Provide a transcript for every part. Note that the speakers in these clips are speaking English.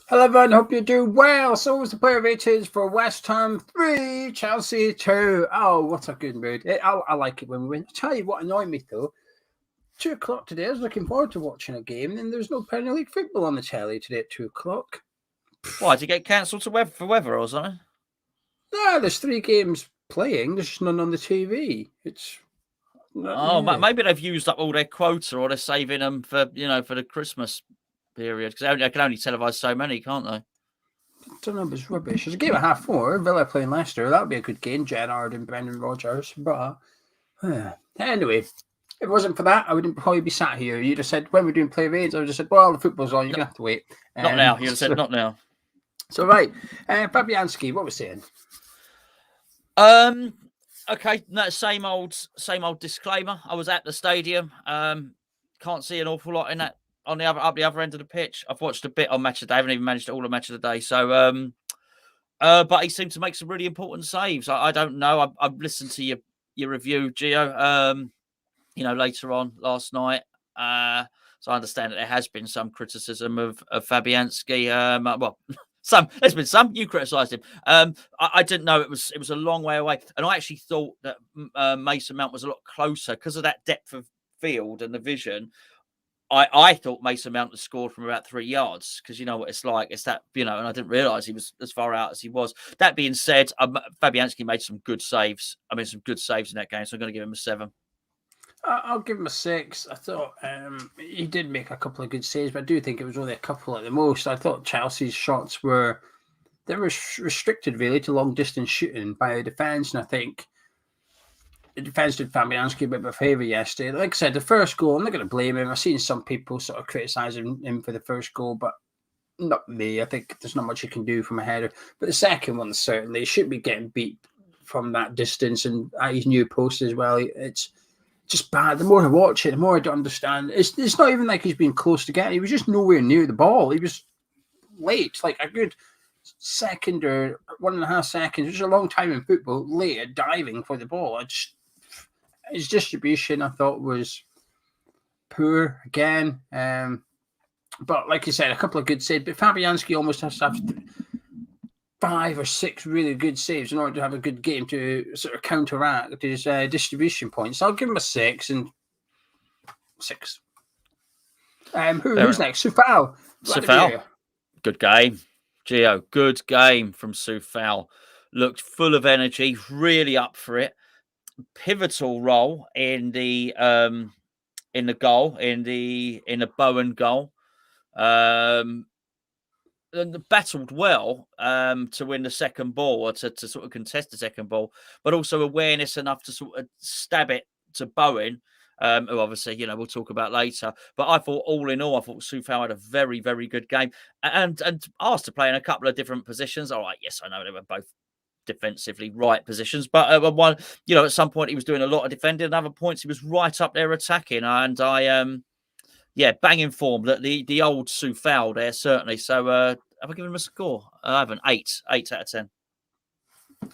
Hello everyone, hope you do well. So was the player ratings for West Ham 3, Chelsea 2. Oh, what a good mood. I like it when we win. I tell you what annoyed me though. 2 o'clock today, I was looking forward to watching a game, and there's no Premier League football on the telly today at 2 o'clock. Why, did it get cancelled for weather or something? No, there's 3 games playing, there's just none on the TV. It's Maybe they've used up all their quota, or they're saving them for the Christmas period, because they can only televise so many, can't they? I don't know, it's rubbish. There's a game at 4:30, Villa playing Leicester. That would be a good game, Gerrard and Brendan Rodgers. But anyway, if it wasn't for that, I wouldn't probably be sat here. You'd have said, when we're doing play rates, I would have said, well, the football's on, you're going to have to wait. Not now. You'd have said, not now. So, right. Fabianski, what was saying? Okay, no, same old disclaimer. I was at the stadium. Can't see an awful lot in that up the other end of the pitch. I've watched a bit on Match of the Day. I haven't even managed all the Match of the Day. So, but he seemed to make some really important saves. I don't know. I've listened to your review, Gio. Later on last night. So I understand that there has been some criticism of Fabianski. There's been some. You criticised him. I didn't know it was a long way away, and I actually thought that Mason Mount was a lot closer because of that depth of field and the vision. I thought Mason Mount had scored from about 3 yards, because you know what it's like. It's that, and I didn't realise he was as far out as he was. That being said, Fabianski made some good saves. Some good saves in that game, so I'm going to give him a 7. I'll give him a 6. I thought he did make a couple of good saves, but I do think it was only a couple at the most. I thought Chelsea's shots were restricted really to long distance shooting by the defence, and I think the defence did Fabianski a bit of a favour yesterday. Like I said, the first goal, I'm not going to blame him. I've seen some people sort of criticising him for the first goal, but not me. I think there's not much you can do from a header. But the second one, certainly, should be getting beat from that distance and at his new post as well. It's just bad. The more I watch it, the more I don't understand. It's not even like he's been close to getting. He was just nowhere near the ball. He was late, like a good second or 1.5 seconds, which is a long time in football, late diving for the ball. His distribution, I thought, was poor again. But like you said, a couple of good saves. But Fabianski almost has to have 5 or 6 really good saves in order to have a good game to sort of counteract his distribution points. So I'll give him a 6 and 6. Who's next? Soufal. Good game. Gio, good game from Soufal. Looked full of energy, really up for it. Pivotal role in the goal, in the Bowen goal. And battled well to win the second ball, or to sort of contest the second ball, but also awareness enough to sort of stab it to Bowen, who obviously, we'll talk about later. But I thought, all in all, Soufal had a very, very good game, and asked to play in a couple of different positions. All right, yes, I know they were both defensively right positions, but at some point he was doing a lot of defending, and other points he was right up there attacking, and banging form, that the old Soufal there, certainly. So have I given him a score? I have an 8 out of 10.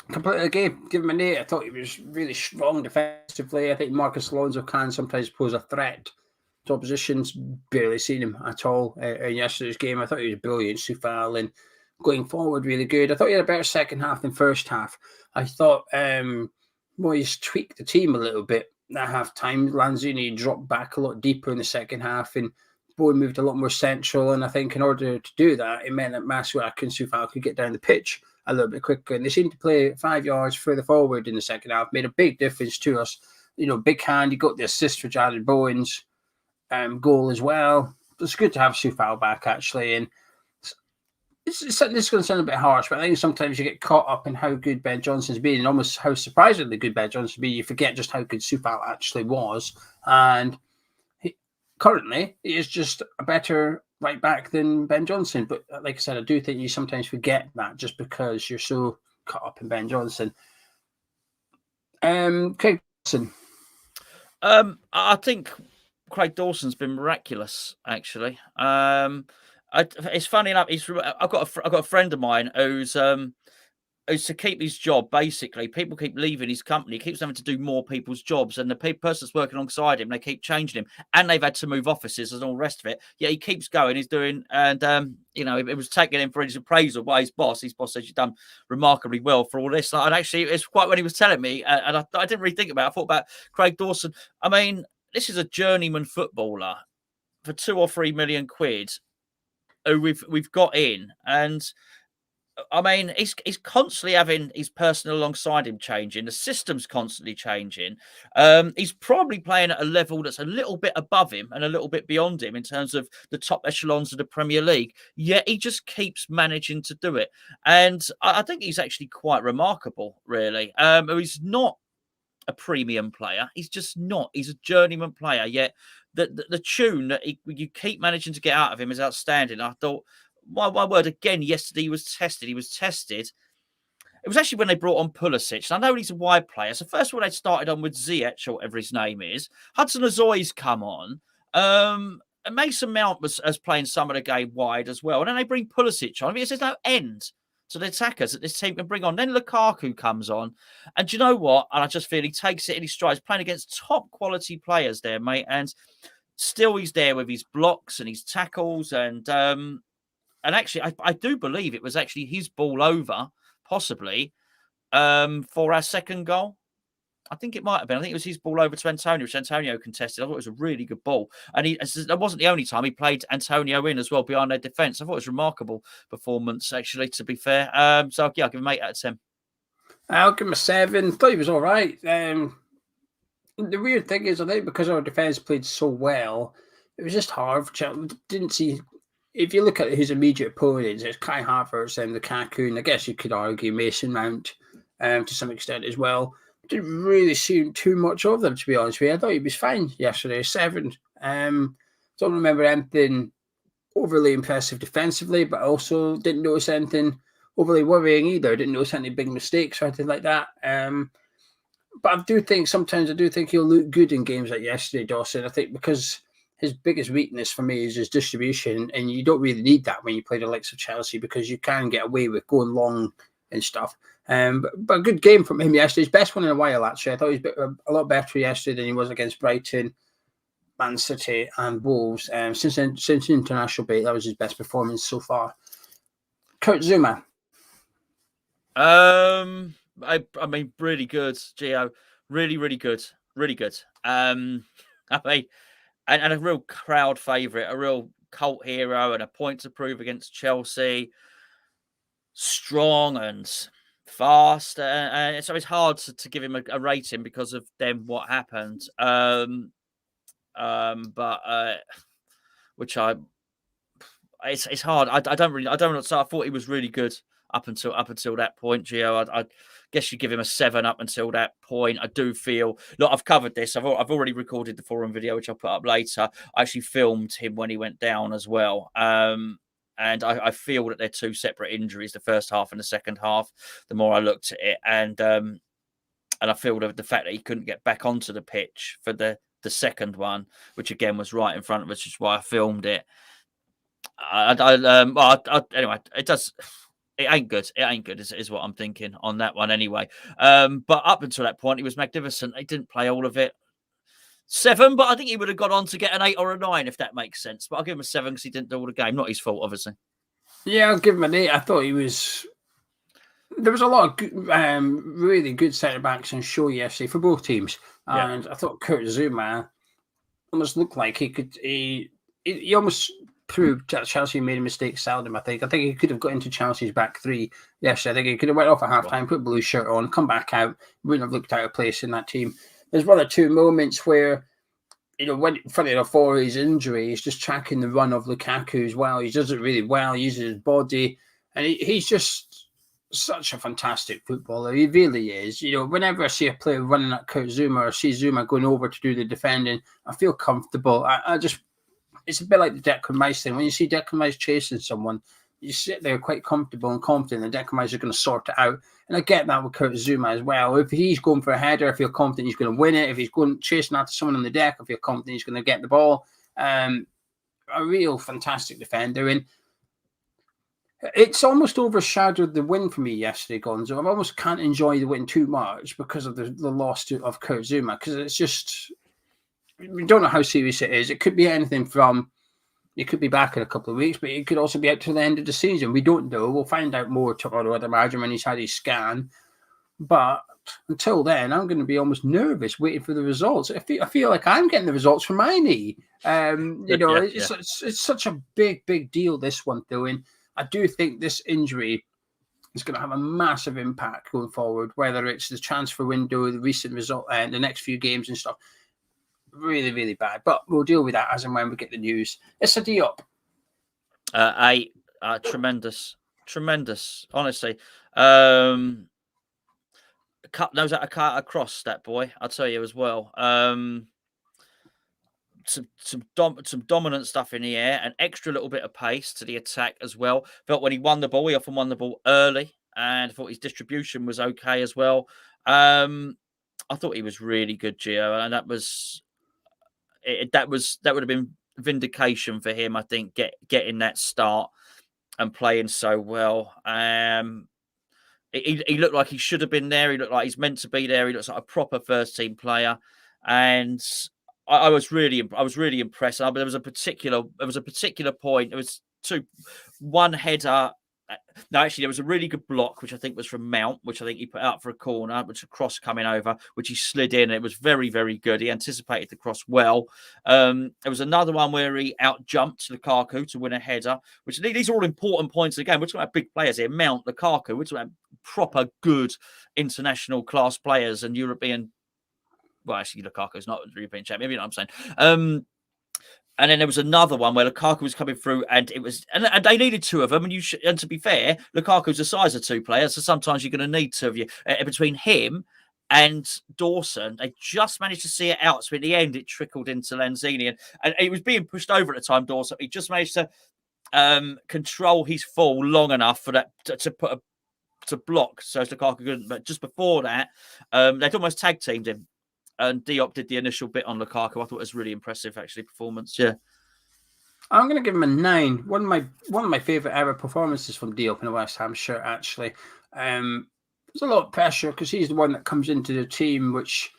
Completely agree. Give him an 8. I thought he was really strong defensively. I think Marcus Alonso can sometimes pose a threat to oppositions. Barely seen him at all in yesterday's game. I thought he was brilliant, Soufal, and going forward, really good. I thought he had a better second half than first half. I thought Moyes tweaked the team a little bit at half time. Lanzini dropped back a lot deeper in the second half, and Bowen moved a lot more central. And I think in order to do that, it meant that Masuak and Soufal could get down the pitch a little bit quicker. And they seemed to play 5 yards further forward in the second half. Made a big difference to us. Big hand. He got the assist for Jared Bowen's goal as well. It's good to have Soufal back, actually. And this is going to sound a bit harsh, but I think sometimes you get caught up in how good Ben Johnson's been, and almost how surprisingly good Ben Johnson's been. You forget just how good Soufal actually was. And currently, he is just a better right back than Ben Johnson. But like I said, I do think you sometimes forget that just because you're so caught up in Ben Johnson. Craig Dawson. I think Craig Dawson's been miraculous, actually. It's funny enough. I've got a friend of mine who's is to keep his job. Basically, people keep leaving his company. He keeps having to do more people's jobs, and the person that's working alongside him, they keep changing him, and they've had to move offices and all the rest of it. Yeah, he keeps going. He's doing, and it was taking him for his appraisal by his boss. His boss says you've done remarkably well for all this. And actually, it's quite when he was telling me, and I didn't really think about it. I thought about Craig Dawson. I mean, this is a journeyman footballer for 2 or 3 million quid who we've got in, and I mean, he's constantly having his person alongside him changing. The system's constantly changing. He's probably playing at a level that's a little bit above him and a little bit beyond him in terms of the top echelons of the Premier League. Yet he just keeps managing to do it. And I think he's actually quite remarkable, really. He's not a premium player. He's just not. He's a journeyman player. Yet the tune that you keep managing to get out of him is outstanding. I thought, my word, again, yesterday he was tested. It was actually when they brought on Pulisic. And I know he's a wide player. So first of all, they started on with Ziyech, or whatever his name is. Hudson-Odoi's come on. And Mason Mount was playing some of the game wide as well. And then they bring Pulisic on. I mean, there's no end to the attackers that this team can bring on. Then Lukaku comes on. And do you know what? And I just feel he takes it in his strides, playing against top quality players there, mate. And still he's there with his blocks and his tackles. And actually, I do believe it was actually his ball over, possibly, for our second goal. I think it might have been. I think it was his ball over to Antonio, which Antonio contested. I thought it was a really good ball. And that wasn't the only time he played Antonio in as well behind their defence. I thought it was a remarkable performance, actually, to be fair. So, yeah, I'll give him 8 out of 10. I'll give him a 7. Thought he was all right. The weird thing is, I think because our defence played so well, it was just hard for Chelsea. Didn't see... If you look at his immediate opponents, it's Kai Havertz and Lukaku, and I guess you could argue Mason Mount to some extent as well. Didn't really see too much of them, to be honest with you. I thought he was fine yesterday, 7. Don't remember anything overly impressive defensively, but also didn't notice anything overly worrying either. Didn't notice any big mistakes or anything like that. But I do think he'll look good in games like yesterday, Dawson. I think because his biggest weakness for me is his distribution, and you don't really need that when you play the likes of Chelsea because you can get away with going long and stuff. But a good game from him yesterday. His best one in a while, actually. I thought he was a lot better yesterday than he was against Brighton, Man City, and Wolves. Since international break, that was his best performance so far. Kurt Zouma. I mean, really good, Gio. Really, really good. Really good. I mean. And a real crowd favourite, a real cult hero, and a point to prove against Chelsea. Strong and fast, and so it's hard to give him a rating because of then what happened. Which it's hard. I don't know. So I thought he was really good up until that point, Gio. I guess you give him a 7 up until that point. I do feel, look, I've covered this. I've already recorded the forum video, which I'll put up later. I actually filmed him when he went down as well. And I feel that they're 2 separate injuries, the first half and the second half, the more I looked at it. And I feel the fact that he couldn't get back onto the pitch for the second one, which again was right in front of us, which is why I filmed it. Anyway, it does... It ain't good. It ain't good, is what I'm thinking on that one anyway. But up until that point, he was magnificent. He didn't play all of it. 7, but I think he would have got on to get an 8 or a 9, if that makes sense. But I'll give him a 7 because he didn't do all the game. Not his fault, obviously. Yeah, I'll give him an 8. I thought he was... There was a lot of good, really good centre-backs on show yesterday for both teams. And I thought Kurt Zouma almost looked like he almost... proved that Chelsea made a mistake seldom, I think. I think he could have got into Chelsea's back 3 yesterday. I think he could have went off at half-time, put a blue shirt on, come back out, wouldn't have looked out of place in that team. There's 1 or 2 moments where, when funny enough for his injury, he's just tracking the run of Lukaku as well. He does it really well, he uses his body, and he's just such a fantastic footballer. He really is. Whenever I see a player running at Kurt Zouma or see Zouma going over to do the defending, I feel comfortable. It's a bit like the Declan Rice thing. When you see Declan Rice chasing someone, you sit there quite comfortable and confident that Declan Rice is going to sort it out. And I get that with Kurt Zouma as well. If he's going for a header, I feel confident he's going to win it. If he's going chasing after someone on the deck, I feel confident he's going to get the ball. A real fantastic defender. And It's almost overshadowed the win for me yesterday, Gonzo. I almost can't enjoy the win too much because of the loss of Kurt Zuma, because it's just, we don't know how serious it is. It could be anything from, he could be back in a couple of weeks, but it could also be out to the end of the season. We don't know. We'll find out more tomorrow, I'd imagine, when he's had his scan. But until then, I'm going to be almost nervous waiting for the results. I feel like I'm getting the results from my knee. It's such a big deal, this one, though. And I do think this injury is going to have a massive impact going forward, whether it's the transfer window, the recent result, and the next few games and stuff. Really bad. But we'll deal with that as and when we get the news. Issa Diop. Tremendous, honestly. Knows how to cut across, that boy. I'll tell you as well. Some dominant stuff in the air, an extra little bit of pace to the attack as well. Felt when he won the ball, he often won the ball early, and I thought his distribution was okay as well. I thought he was really good, Gio, and that would have been vindication for him, I think, getting that start and playing so well. He looked like he should have been there. He looked like he's meant to be there. He looks like a proper first team player, and I was really impressed. There was a particular point. It was one header. No, actually, there was a really good block, which I think was from Mount, which I think he put out for a corner, which a cross coming over, which he slid in. And it was very good. He anticipated the cross well. There was another one where he out jumped Lukaku to win a header, which these are all important points of the game. We're talking about big players here. Mount, Lukaku. We're talking about proper good international class players and European. Well, actually, Lukaku's not a European champion. You know what I'm saying? And then there was another one where Lukaku was coming through, and they needed two of them. And to be fair, Lukaku's the size of two players, so sometimes you're going to need two of you. Between him and Dawson, they just managed to see it out. So in the end, it trickled into Lanzini, and it was being pushed over at the time. Dawson, he just managed to control his fall long enough for that to block, so Lukaku couldn't. But just before that, they'd almost tag teamed him. And Diop did the initial bit on Lukaku. I thought it was really impressive, actually, performance. Yeah, I'm going to give him a 9. One of my favourite ever performances from Diop in a West Ham shirt. Actually, there's a lot of pressure because he's the one that comes into the team, which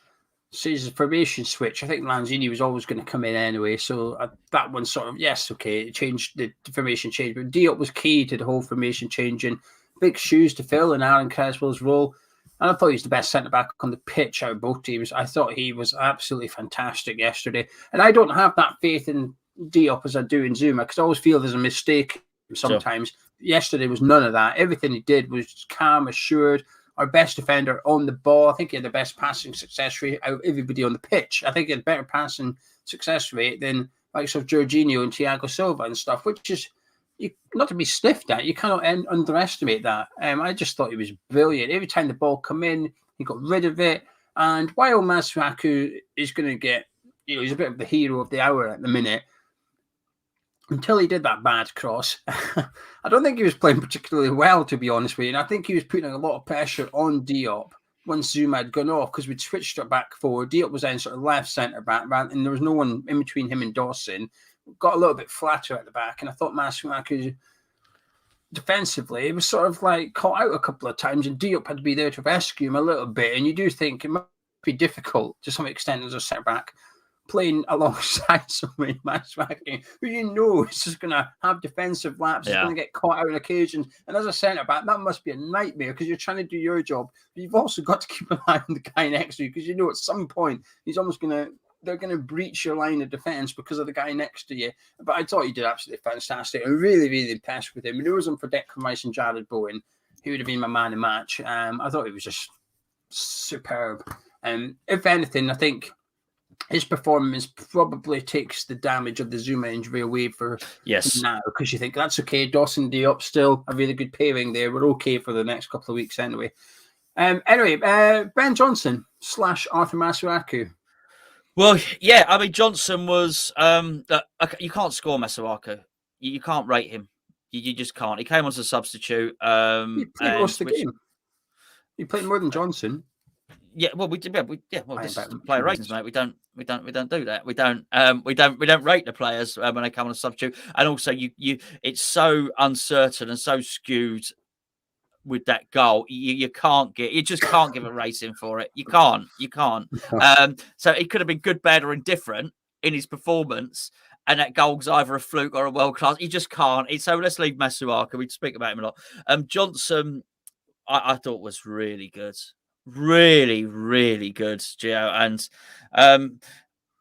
sees a formation switch. I think Lanzini was always going to come in anyway, so that one sort of it changed, the formation change, but Diop was key to the whole formation changing. Big shoes to fill in Aaron Creswell's role. And I thought he was the best centre-back on the pitch out of both teams. I thought he was absolutely fantastic yesterday. And I don't have that faith in Diop as I do in Zuma, because I always feel there's a mistake sometimes. Sure. Yesterday was none of that. Everything he did was calm, assured. Our best defender on the ball. I think he had the best passing success rate out of everybody on the pitch. I think he had a better passing success rate than likes of Jorginho and Thiago Silva and stuff, which is not to be sniffed at. You cannot underestimate that. I just thought he was brilliant. Every time the ball come in, he got rid of it. And while Masuaku is going to get, he's a bit of the hero of the hour at the minute, until he did that bad cross, I don't think he was playing particularly well, to be honest with you. And I think he was putting a lot of pressure on Diop once Zuma had gone off, because we'd switched it back forward. Diop was then sort of left centre-back, and there was no one in between him and Dawson. Got a little bit flatter at the back, and I thought Masuaku defensively, it was sort of like caught out a couple of times, and Diop had to be there to rescue him a little bit. And you do think it might be difficult to some extent as a centre back playing alongside somebody, Masuaku, who you know is just going to have defensive lapses, is going to get caught out on occasions. And as a centre back, that must be a nightmare, because you're trying to do your job, but you've also got to keep an eye on the guy next to you, because you know at some point he's almost they're going to breach your line of defence because of the guy next to you. But I thought he did absolutely fantastic. I'm really impressed with him. If it wasn't for Declan Rice and Jared Bowen, he would have been my man of the match. I thought he was just superb. If anything, I think his performance probably takes the damage of the Zuma injury away for now, because you think that's okay. Dawson Diop still a really good pairing there. We're okay for the next couple of weeks anyway. Ben Johnson / Arthur Masuaku. Well, yeah, I mean, Johnson was, you can't score Masuaku. You can't rate him. You just can't. He came on as a substitute. He played most of the game. He played more than Johnson. Yeah, well, we did. Well, I this is bet the player ratings, mate. We don't do that. We don't rate the players when they come on a substitute. And also, it's so uncertain and so skewed with that goal. You just can't give a rating for it. You can't. So it could have been good, bad, or indifferent in his performance. And that goal's either a fluke or a world class. You just can't. So let's leave Masuaku. We speak about him a lot. Johnson, I thought was really good. Really, really good, Gio. And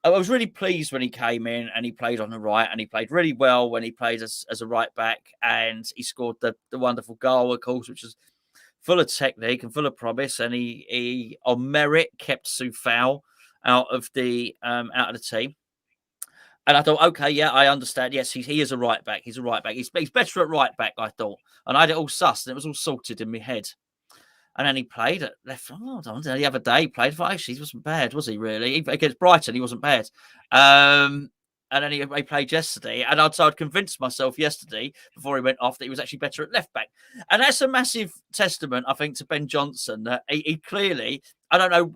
I was really pleased when he came in and he played on the right, and he played really well when he played as a right back, and he scored the wonderful goal, of course, which was full of technique and full of promise. And he on merit kept Soufal out of the team. And I thought, okay, yeah, I understand. Yes, he is a right back. He's a right back. He's better at right back, I thought. And I had it all sussed, and it was all sorted in my head. And then he played at left. The other day he played. Actually, he wasn't bad, was he? Really, against Brighton, he wasn't bad. And then he played yesterday, and I'd convinced myself yesterday before he went off that he was actually better at left back. And that's a massive testament, I think, to Ben Johnson. That he clearly, I don't know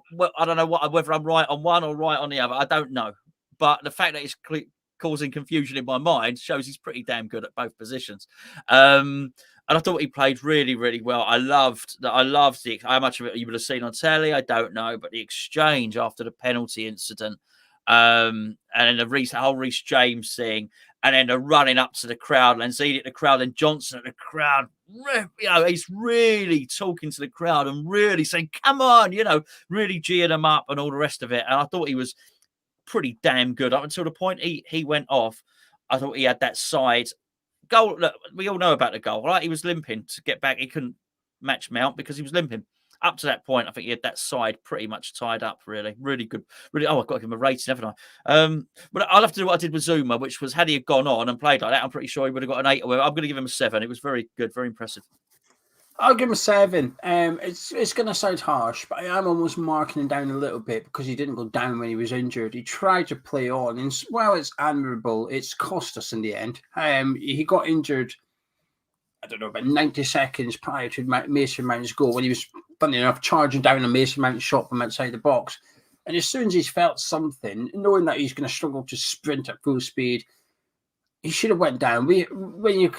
whether I'm right on one or right on the other. I don't know, but the fact that it's causing confusion in my mind shows he's pretty damn good at both positions. And I thought he played really, really well. I loved how much of it you would have seen on telly. I don't know, but the exchange after the penalty incident, and then the whole Reece James thing, and then the running up to the crowd, Lanzini at the crowd, and Johnson at the crowd. He's really talking to the crowd and really saying, "Come on," really geeing them up and all the rest of it. And I thought he was pretty damn good up until the point he went off. I thought he had that side goal. Look, we all know about the goal, right? He was limping to get back. He couldn't match Mount because he was limping. Up to that point, I think he had that side pretty much tied up. Really, really good. Really, I've got to give him a rating, haven't I? But I'll have to do what I did with Zuma, which was had he gone on and played like that, I'm pretty sure he would have got an 8. I'm going to give him a 7. It was very good, very impressive. I'll give him a 7. It's going to sound harsh, but I am almost marking him down a little bit because he didn't go down when he was injured. He tried to play on, and while it's admirable, it's cost us in the end. He got injured, I don't know, about 90 seconds prior to Mason Mount's goal when he was, funny enough, charging down a Mason Mount shot from outside the box. And as soon as he's felt something, knowing that he's going to struggle to sprint at full speed, he should have went down. When you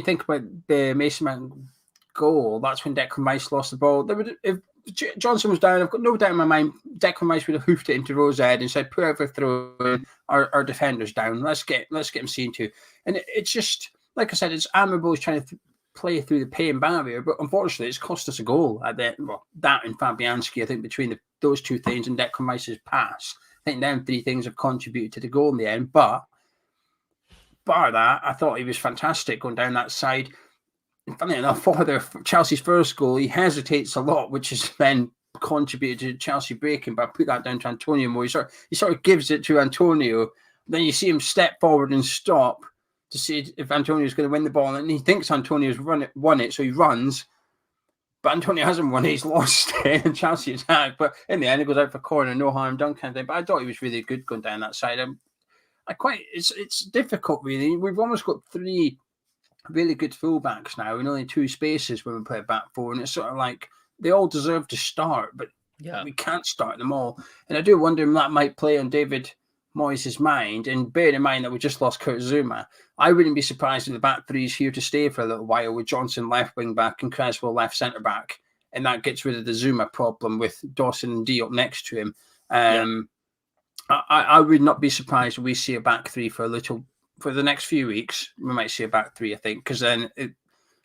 think about the Mason Mount goal, that's when Declan Rice lost the ball. If Johnson was down, I've got no doubt in my mind Declan Rice would have hoofed it into Rose's head and said, "Whoever throw our defenders down, let's get him seen to." And it's just, like I said, it's admirable. He's trying to play through the pain barrier, but unfortunately, it's cost us a goal at that. Well, that and Fabianski, I think, between those two things and Declan Rice's pass, I think them 3 things have contributed to the goal in the end. But bar that, I thought he was fantastic going down that side. Funny enough, for Chelsea's first goal, he hesitates a lot, which has then contributed to Chelsea breaking. But I put that down to Antonio more. He sort of gives it to Antonio. Then you see him step forward and stop to see if Antonio's going to win the ball, and he thinks Antonio's won it, so he runs. But Antonio hasn't won it; he's lost it in Chelsea attack. But in the end, it goes out for corner, no harm done kind of thing. But I thought he was really good going down that side. It's difficult really. We've almost got 3 really good fullbacks now and only 2 spaces when we play back 4, and it's sort of like they all deserve to start, but we can't start them all. And I do wonder if that might play on David Moyes' mind. And bearing in mind that we just lost Kurt Zouma, I wouldn't be surprised if the back 3 is here to stay for a little while with Johnson left wing back and Creswell left centre back, and that gets rid of the Zouma problem with Dawson and D up next to him. I would not be surprised if we see a back 3 for the next few weeks. We might see a back 3, I think, because then it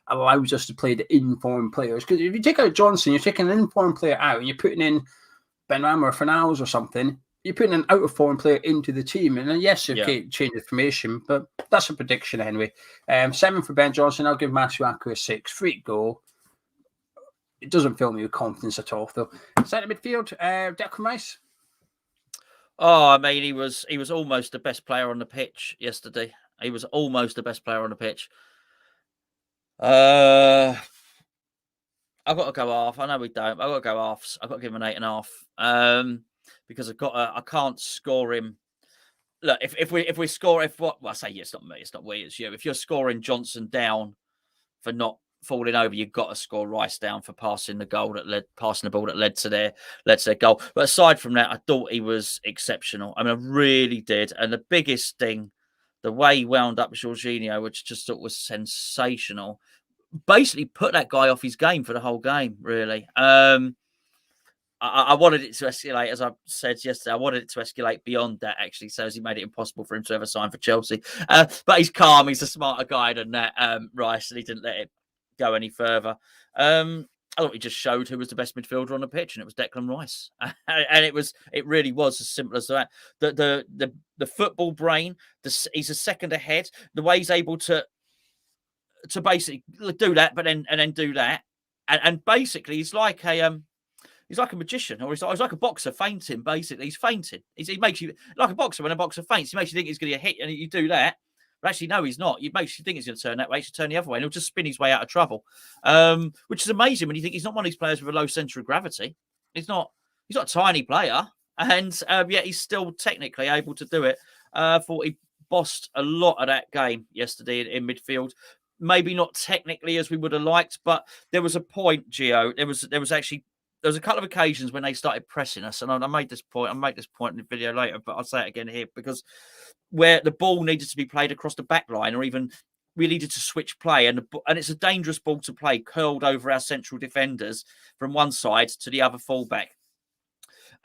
allows us to play the informed players. Because if you take out Johnson, you're taking an informed player out and you're putting in Benrahma or Fornals or something, you're putting an out-of-form player into the team. And then, yes, you can't change the formation, but that's a prediction anyway. 7 for Ben Johnson. I'll give Masuaku a 6. Freak goal. It doesn't fill me with confidence at all, though. Centre midfield, Declan Rice. Oh, I mean, he was almost the best player on the pitch yesterday. He was almost the best player on the pitch. I've got to go off. I know we don't. I've got to go off. I've got to give him an 8.5. Because I can't score him. Look, if I say it's not me, it's not we, it's you. If you're scoring Johnson down for not falling over, you've got to score Rice down for passing the ball that led to their goal. But aside from that, I thought he was exceptional. I mean, I really did. And the biggest thing, the way he wound up Jorginho, which just thought was sensational, basically put that guy off his game for the whole game, really. I wanted it to escalate, as I said yesterday. I wanted it to escalate beyond that, actually, so as he made it impossible for him to ever sign for Chelsea. But he's calm. He's a smarter guy than that, Rice, and he didn't let it go any further. I thought he just showed who was the best midfielder on the pitch, and it was Declan Rice. And it really was as simple as that. The football brain, he's a second ahead. The way he's able to basically do that, but then do that, and basically he's like a magician, or he's like a boxer fainting. Basically, he's fainting. He makes you like a boxer when a boxer faints. He makes you think he's going to get hit, and you do that. But actually, no, he's not. He makes you think he's going to turn that way. He should turn the other way, and he'll just spin his way out of trouble. Which is amazing when you think he's not one of these players with a low centre of gravity. He's not a tiny player, and yet he's still technically able to do it. Thought he bossed a lot of that game yesterday in midfield. Maybe not technically as we would have liked, but there was a point, Gio. There was a couple of occasions when they started pressing us, and I made this point. I'll make this point in the video later, but I'll say it again here, because where the ball needed to be played across the back line, or even we needed to switch play, and it's a dangerous ball to play, curled over our central defenders from one side to the other fullback.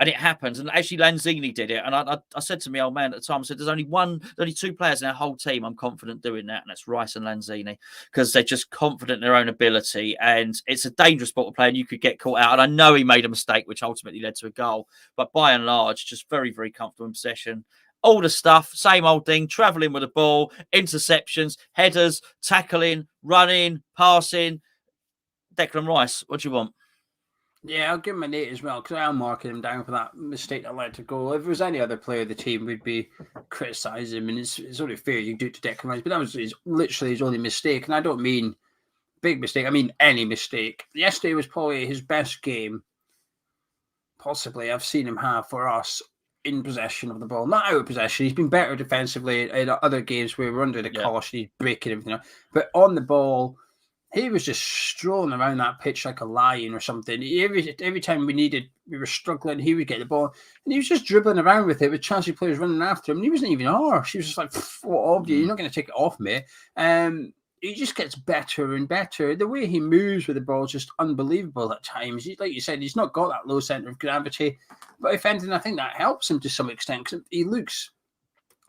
And it happens. And actually, Lanzini did it. And I said to my old man at the time, I said, there's only two players in our whole team I'm confident doing that. And that's Rice and Lanzini, because they're just confident in their own ability. And it's a dangerous ball to play, and you could get caught out. And I know he made a mistake, which ultimately led to a goal. But by and large, just very, very comfortable in possession. All the stuff, same old thing, travelling with the ball, interceptions, headers, tackling, running, passing. Declan Rice, what do you want? Yeah, I'll give him an 8 as well, because I am marking him down for that mistake that led to goal. If it was any other player of the team, we'd be criticising him, and it's only fair you do it to Declan Rice. But that was literally his only mistake, and I don't mean big mistake. I mean any mistake. Yesterday was probably his best game, possibly, I've seen him have for us in possession of the ball. Not out of possession. He's been better defensively in other games where we're under the caution. He's breaking everything up. But on the ball, he was just strolling around that pitch like a lion or something. Every time we were struggling, he would get the ball, and he was just dribbling around with it with Chelsea players running after him. And he wasn't even harsh. He was just like, "What of you? You're not going to take it off me." He just gets better and better. The way he moves with the ball is just unbelievable at times. Like you said, he's not got that low centre of gravity, but if anything, I think that helps him to some extent, because he looks.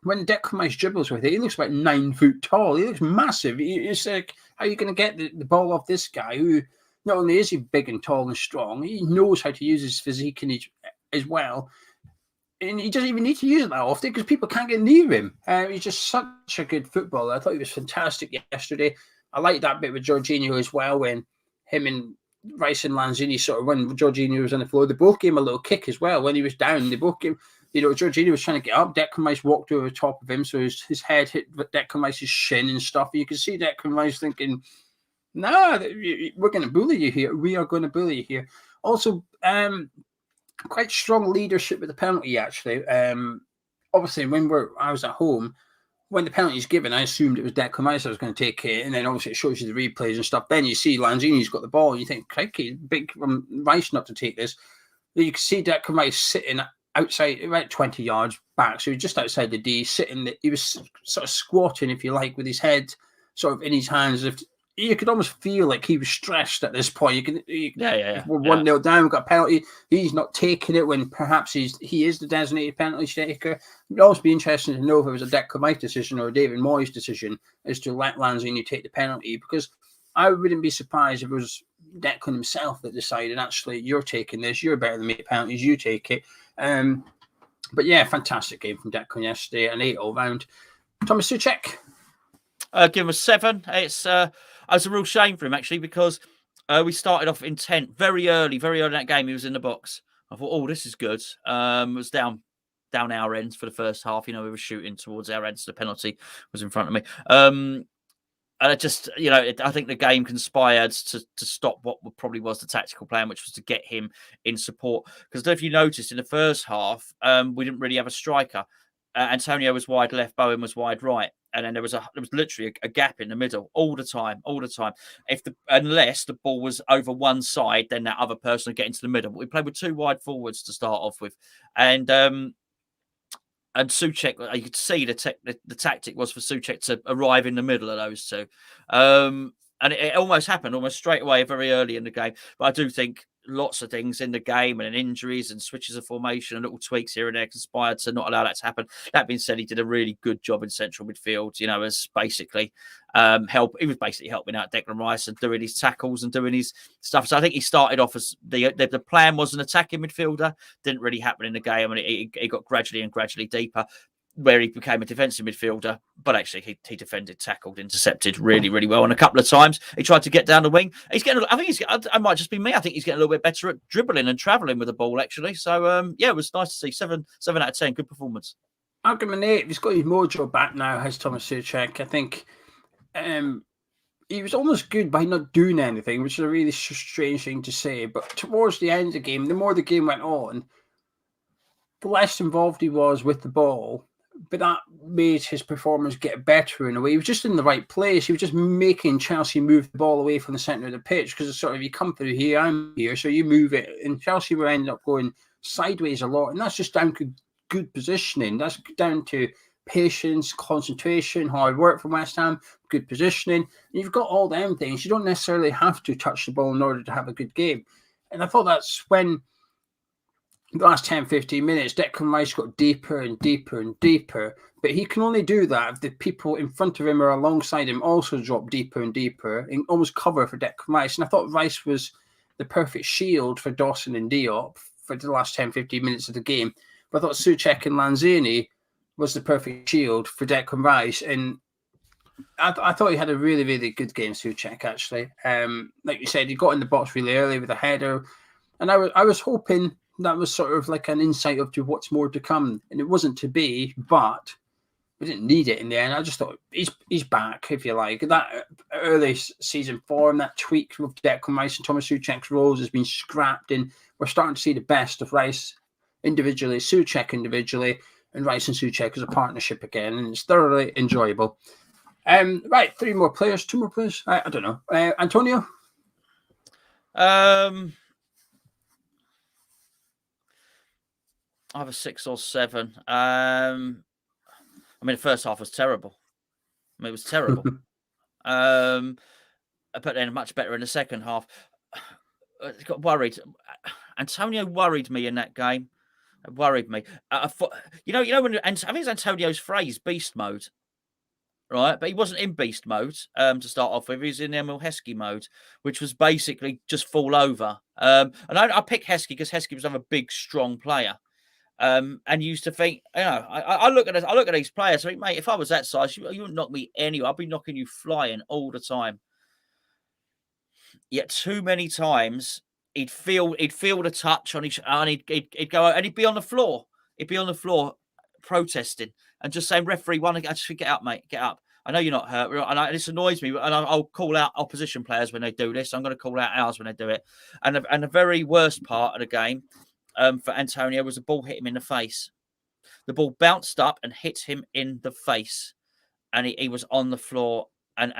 When Declan Rice dribbles with it, he looks about 9 foot tall. He looks massive. It's like, how are you going to get the ball off this guy who not only is he big and tall and strong, he knows how to use his physique as well. And he doesn't even need to use it that often because people can't get near him. He's just such a good footballer. I thought he was fantastic yesterday. I like that bit with Jorginho as well, when him and Rice and Lanzini when Jorginho was on the floor, they both gave him a little kick as well. When he was down, they both gave Jorginho was trying to get up. Declan Rice walked over the top of him, so his head hit Declan Rice's shin and stuff. You can see Declan Rice thinking, "No, we're going to bully you here. We are going to bully you here." Also, quite strong leadership with the penalty, actually. Obviously, I was at home, when the penalty is given, I assumed it was Declan Rice that was going to take it, and then obviously it shows you the replays and stuff. Then you see Lanzini's got the ball, and you think, crikey, big Rice not to take this. You can see Declan Rice sitting outside, about 20 yards back, so he's just outside the D, he was sort of squatting, if you like, with his head sort of in his hands. You could almost feel like he was stressed at this point. We're 1-0 down, we've got a penalty. He's not taking it when perhaps he is the designated penalty taker. It'd also be interesting to know if it was a Declan Rice decision or a David Moyes decision as to let Lanzini take the penalty, because I wouldn't be surprised if it was Declan himself that decided, actually, you're taking this, you're better than me at penalties, you take it. But yeah, fantastic game from Declan yesterday, an 8 all round. Thomas Souček. Give him a 7. It's a real shame for him, actually, because we started off intent very early in that game. He was in the box. I thought, oh, this is good. It was down our ends for the first half. We were shooting towards our ends. The penalty was in front of me. And I just, I think the game conspired to stop what probably was the tactical plan, which was to get him in support. Because if you noticed, in the first half, we didn't really have a striker. Antonio was wide left, Bowen was wide right. and then there was literally a gap in the middle all the time. Unless the ball was over one side, then that other person would get into the middle. But we played with 2 wide forwards to start off with, and Souček, you could see the tactic was for Souček to arrive in the middle of those two. And it almost happened almost straight away very early in the game. But I do think lots of things in the game and injuries and switches of formation and little tweaks here and there conspired to not allow that to happen. That being said, he did a really good job in central midfield, as basically he was basically helping out Declan Rice and doing his tackles and doing his stuff. So I think he started off as the plan was an attacking midfielder. Didn't really happen in the game, and he got gradually deeper, where he became a defensive midfielder, but actually he defended, tackled, intercepted really, really well. And a couple of times he tried to get down the wing. I might just be me. I think he's getting a little bit better at dribbling and travelling with the ball, actually. So, it was nice to see 7 out of 10. Good performance. I'll give him an 8. He's got his mojo back now, has Thomas Souček. I think he was almost good by not doing anything, which is a really strange thing to say. But towards the end of the game, the more the game went on, the less involved he was with the ball. But that made his performance get better in a way. He was just in the right place. He was just making Chelsea move the ball away from the centre of the pitch, because it's sort of, you come through here, I'm here, so you move it. And Chelsea were ending up going sideways a lot. And that's just down to good positioning. That's down to patience, concentration, hard work from West Ham, good positioning. And you've got all them things. You don't necessarily have to touch the ball in order to have a good game. And I thought that's when the last 10, 15 minutes, Declan Rice got deeper and deeper and deeper. But he can only do that if the people in front of him or alongside him also drop deeper and deeper and almost cover for Declan Rice. And I thought Rice was the perfect shield for Dawson and Diop for the last 10, 15 minutes of the game. But I thought Souček and Lanzini was the perfect shield for Declan Rice. And I thought he had a really, really good game, Souček, actually. Like you said, he got in the box really early with a header. And I was hoping that was sort of like an insight of to what's more to come. And it wasn't to be, but we didn't need it in the end. I just thought he's back, if you like. That early season form, that tweak with Declan Rice and Thomas Souček's roles has been scrapped, and we're starting to see the best of Rice individually, Souček individually, and Rice and Souček as a partnership again, and it's thoroughly enjoyable. Right, 2 more players. I don't know. Antonio? I have a 6 or 7. The first half was terrible. It was terrible. But then much better in the second half. I got worried. Antonio worried me in that game. It worried me. I thought, when I think it's Antonio's phrase, beast mode, right? But he wasn't in beast mode to start off with. He was in Emil Heskey mode, which was basically just fall over. And I picked Heskey because Heskey was another big, strong player. And used to think, I look at these players. I think, mate, if I was that size, you wouldn't knock me anywhere. I'd be knocking you flying all the time. Yet too many times he'd feel the touch on and he'd go and he'd be on the floor. He'd be on the floor protesting and just saying, "Referee, I just think, get up, mate, get up. I know you're not hurt." And this annoys me. And I'll call out opposition players when they do this. I'm going to call out ours when they do it. And the very worst part of the game, for Antonio, was the ball hit him in the face. The ball bounced up and hit him in the face, and he was on the floor. And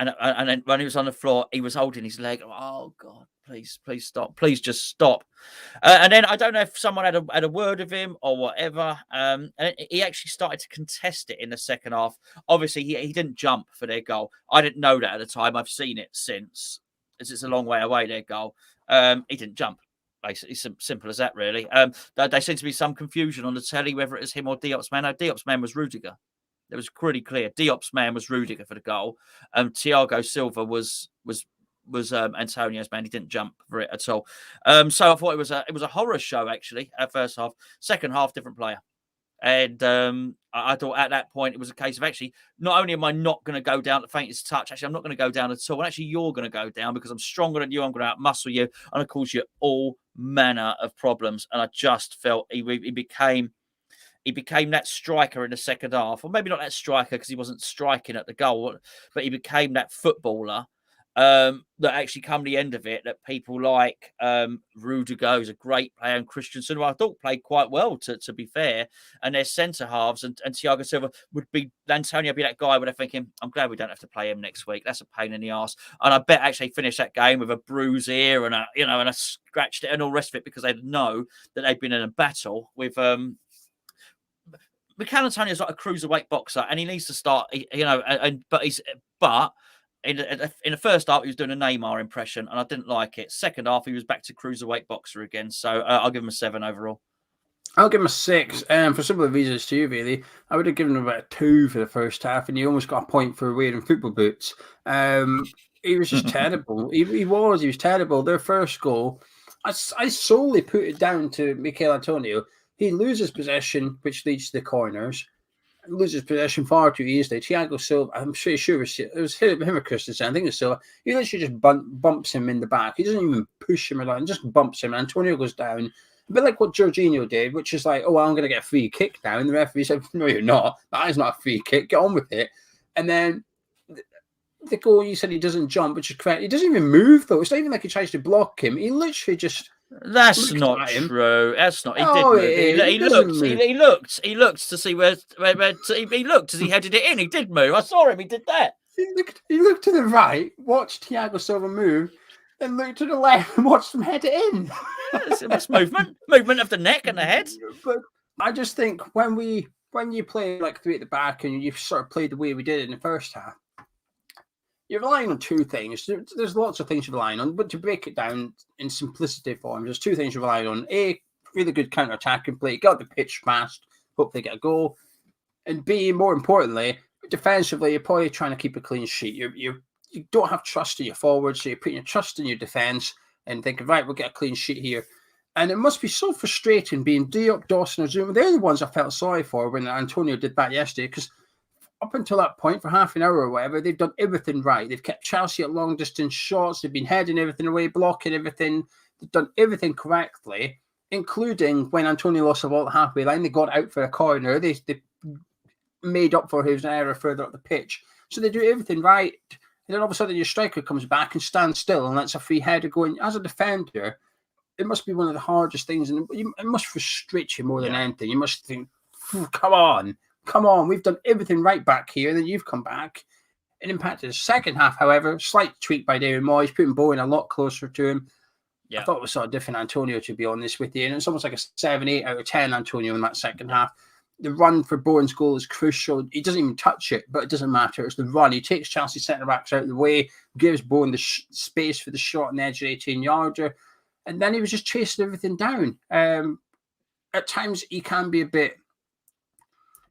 then when he was on the floor, he was holding his leg. Oh God, please stop! Please just stop. And then I don't know if someone had a word with him or whatever. And he actually started to contest it in the second half. Obviously, he didn't jump for their goal. I didn't know that at the time. I've seen it since, as it's a long way away, their goal. He didn't jump. Basically, simple as that, really. There seemed to be some confusion on the telly whether it was him or Diop's man. No, Diop's man was Rudiger. It was pretty clear. Diop's man was Rudiger for the goal. Thiago Silva was Antonio's man. He didn't jump for it at all. So I thought it was a horror show, actually, at first half. Second half, different player. And I thought at that point it was a case of, actually, not only am I not going to go down the faintest touch, actually I'm not going to go down at all. And actually you're going to go down because I'm stronger than you. I'm going to outmuscle you. I'm going to cause you all manner of problems. And I just felt he became that striker in the second half. Or maybe not that striker because he wasn't striking at the goal, but he became that footballer. that actually come the end of it, that people like Rudiger is a great player, and Christensen, who I thought played quite well, to be fair, and their centre halves, and Thiago Silva would be, Antonio be that guy where they're thinking, I'm glad we don't have to play him next week. That's a pain in the arse. And I bet actually finish that game with a bruise ear and a scratched it and all the rest of it, because they know that they've been in a battle with Mikel Antonio is like a cruiserweight boxer, and he needs to start, but in the first half, he was doing a Neymar impression, and I didn't like it. Second half, he was back to cruiserweight boxer again. So I'll give him a 7 overall. I'll give him a 6. For similar reasons to you, really. I would have given him about a 2 for the first half, and he almost got a point for wearing football boots. He was just terrible. He was terrible. Their first goal, I solely put it down to Mikel Antonio. He loses possession, which leads to the corners. Loses possession far too easily. Thiago Silva, I'm sure it was him or Christensen. I think it's Silva. He literally just bumps him in the back. He doesn't even push him around, just bumps him. Antonio goes down. A bit like what Jorginho did, which is like, oh, I'm going to get a free kick now. And the referee said, no, you're not. That is not a free kick. Get on with it. And then the goal, you said he doesn't jump, which is correct. He doesn't even move, though. It's not even like he tries to block him. He literally just... That's not true. That's not. He did move. He looked to see where he looked as he headed it in. He did move. I saw him. He did that. He looked to the right, watched Thiago Silva move, then looked to the left and watched him head it in. That's movement of the neck and the head. But I just think when you play like 3 at the back and you sort of played the way we did in the first half, you're relying on 2 things. There's lots of things you're relying on, but to break it down in simplicity form, there's 2 things you're relying on. A, really good counter-attacking play, get the pitch fast, hope they get a goal. And B, more importantly, defensively, you're probably trying to keep a clean sheet. You don't have trust in your forwards, so you're putting your trust in your defence and thinking, right, we'll get a clean sheet here. And it must be so frustrating being Diop, Dawson, or Zouma. They're the ones I felt sorry for when Antonio did that yesterday, because up until that point, for half an hour or whatever, they've done everything right. They've kept Chelsea at long distance shots. They've been heading everything away, blocking everything. They've done everything correctly, including when Antonio lost the ball at the halfway line. They got out for a corner. They made up for his error further up the pitch. So they do everything right. And then all of a sudden, your striker comes back and stands still, and that's a free header going. As a defender, it must be one of the hardest things, and it must frustrate you more than anything. You must think, come on, we've done everything right back here, and then you've come back. It impacted the second half, however. Slight tweak by David Moyes, putting Bowen a lot closer to him. I thought it was sort of different Antonio, to be honest with you. And it's almost like a 7, 8 out of 10 Antonio in that second half. The run for Bowen's goal is crucial. He doesn't even touch it, but it doesn't matter. It's the run. He takes Chelsea centre-backs out of the way, gives Bowen the space for the shot on the edge of the 18-yarder, and then he was just chasing everything down. At times, he can be a bit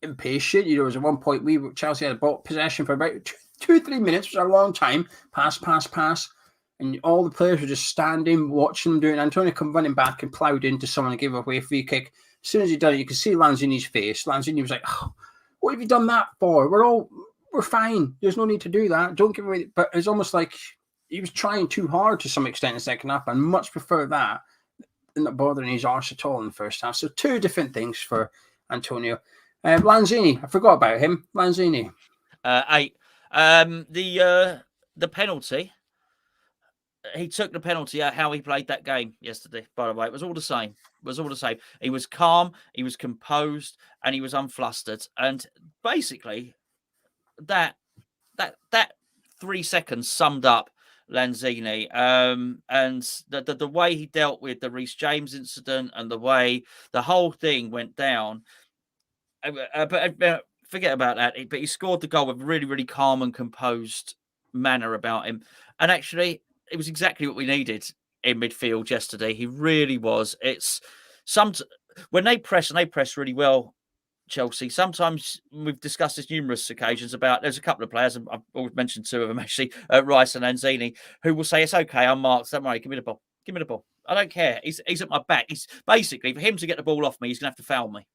impatient. There was at one point Chelsea had a ball possession for about 2-3 minutes, which is a long time. Pass, and all the players were just standing, watching them doing it. Antonio come running back and ploughed into someone and gave away a free kick. As soon as he done it, you could see Lanzini's face. Lanzini was like, oh, "What have you done that for? We're fine. There's no need to do that. Don't give away." But it's almost like he was trying too hard to some extent in the second half. I much prefer that than not bothering his arse at all in the first half. So 2 different things for Antonio. Lanzini, I forgot about him. Lanzini. 8. The penalty. He took the penalty out how he played that game yesterday, by the way. It was all the same. He was calm, he was composed, and he was unflustered. And basically, that 3 seconds summed up Lanzini. And the way he dealt with the Reece James incident and the way the whole thing went down. But forget about that. But he scored the goal with a really, really calm and composed manner about him. And actually, it was exactly what we needed in midfield yesterday. He really was. It's when they press, and they press really well, Chelsea. Sometimes we've discussed this numerous occasions about. There's a couple of players, and I've always mentioned 2 of them actually, Rice and Lanzini, who will say, "It's okay, I'm marked. Don't worry, give me the ball. Give me the ball. I don't care. He's at my back. He's basically, for him to get the ball off me, he's gonna have to foul me."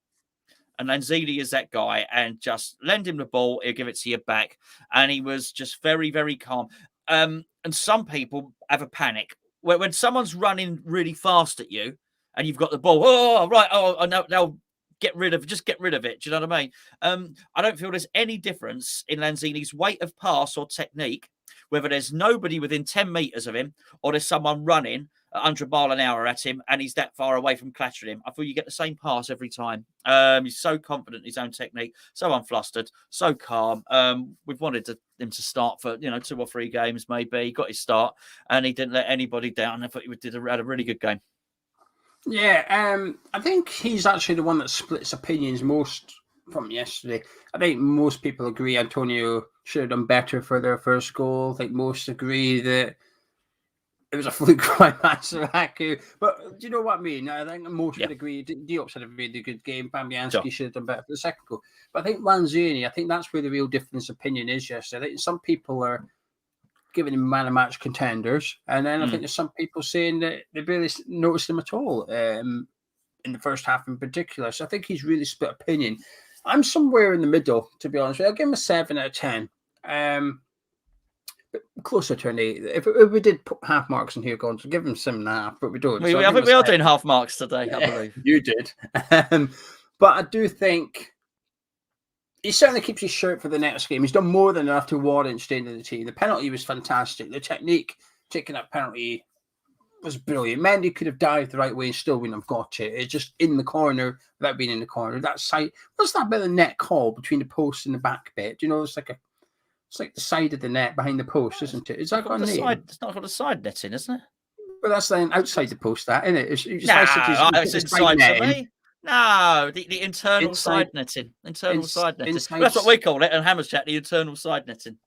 And Lanzini is that guy, and just lend him the ball, he'll give it to you back. And he was just very, very calm. And some people have a panic when someone's running really fast at you and you've got the ball. Oh, right. Oh, no, they'll get rid of it. Do you know what I mean? I don't feel there's any difference in Lanzini's weight of pass or technique whether there's nobody within 10 metres of him or there's someone running at 100 mile an hour at him and he's that far away from clattering him. I feel you get the same pass every time. He's so confident in his own technique, so unflustered, so calm. We've wanted him to start for 2 or 3 games maybe. He got his start and he didn't let anybody down. I thought he had a really good game. Yeah, I think he's actually the one that splits opinions most from yesterday. I think most people agree Antonio should have done better for their first goal. I think most agree that it was a fluke by Masuaku. But do you know what I mean? I think most would agree. Diop's had a really good game. Fabianski should have done better for the second goal. But I think Lanzini, I think that's where the real difference of opinion is yesterday. I think some people are giving him man of match contenders. And then I think there's some people saying that they barely noticed him at all in the first half in particular. So I think he's really split opinion. I'm somewhere in the middle, to be honest with you. I'll give him a 7 out of 10. But closer to an 8. If we did put half marks in here, going to give him 7.5, but we don't. I think we are doing half marks today, I believe. You did. But I do think he certainly keeps his shirt for the next game. He's done more than enough to warrant staying in the team. The penalty was fantastic. The technique, taking that penalty, was brilliant. Mendy could have dived the right way and still wouldn't have got it. It's just in the corner without being in the corner. That side, what's that bit of net called between the post and the back bit? Do you know, it's like the side of the net behind the post, isn't it? Is that got a name? It's not got a side netting, isn't it? Well, that's then outside the post, that isn't it? It's inside to me. No, the internal side netting. Side netting. That's what we call it. And Hammers Chat, the internal side netting.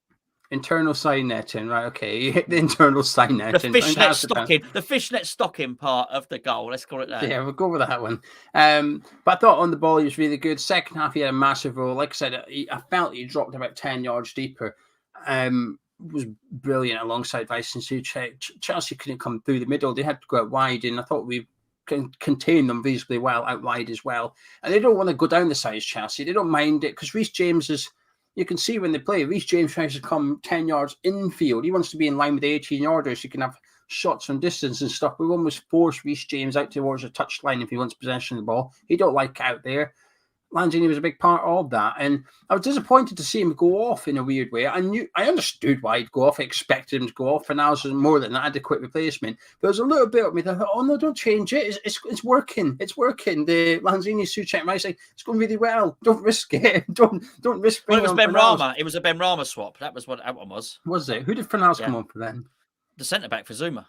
Internal side netting, right? Okay, you hit the internal side netting. The fishnet stocking part of the goal. Let's call it that. Yeah, we'll go with that one. But I thought on the ball he was really good. Second half he had a massive role. Like I said, I felt he dropped about 10 yards deeper. Was brilliant alongside Vicente Souček. Chelsea couldn't come through the middle. They had to go out wide, and I thought we can contain them reasonably well out wide as well. And they don't want to go down the sides, Chelsea. They don't mind it because Reece James is. You can see when they play, Reece James tries to come 10 yards infield. He wants to be in line with the 18-yarders. So he can have shots from distance and stuff. We almost force Reece James out towards the touchline if he wants possession of the ball. He don't like out there. Lanzini was a big part of that. And I was disappointed to see him go off in a weird way. I understood why he'd go off. I expected him to go off. And I was more than an adequate replacement. There was a little bit of me that thought, oh, no, don't change it. It's working. It's working. The Lanzini Souček might say, it's going really well. Don't risk it. Don't risk it. Well, it was Benrahma. It was a Benrahma swap. That was what that one was. Was it? Who did Fornals come on for then? The centre-back for Zuma.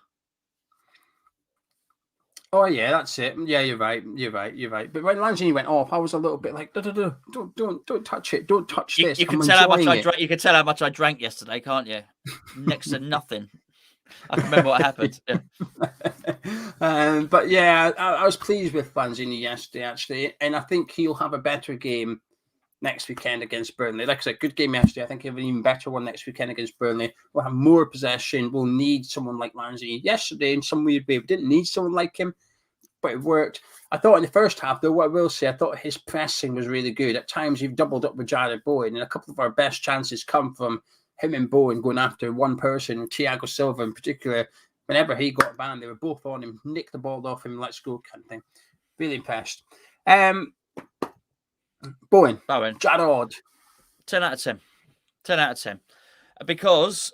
Oh yeah, that's it. Yeah, you're right. But when Lanzini went off, I was a little bit like, don't touch it. Don't touch this. You can tell how much I drank. You can tell how much I drank yesterday, can't you? Next to nothing. I can remember what happened. Yeah. But yeah, I was pleased with Lanzini yesterday, actually, and I think he'll have a better game next weekend against Burnley. Like I said, good game yesterday. I think he'll have an even better one next weekend against Burnley. We'll have more possession. We'll need someone like Lanzini. Yesterday, in some weird way, we didn't need someone like him, but it worked. I thought in the first half, though, what I will say, I thought his pressing was really good. At times, you've doubled up with Jared Bowen, and a couple of our best chances come from him and Bowen going after one person, Thiago Silva in particular. Whenever he got a ban, they were both on him, nicked the ball off him, let's go kind of thing. Really impressed. Bowen. Jarrod. 10 out of 10. 10 out of 10. Because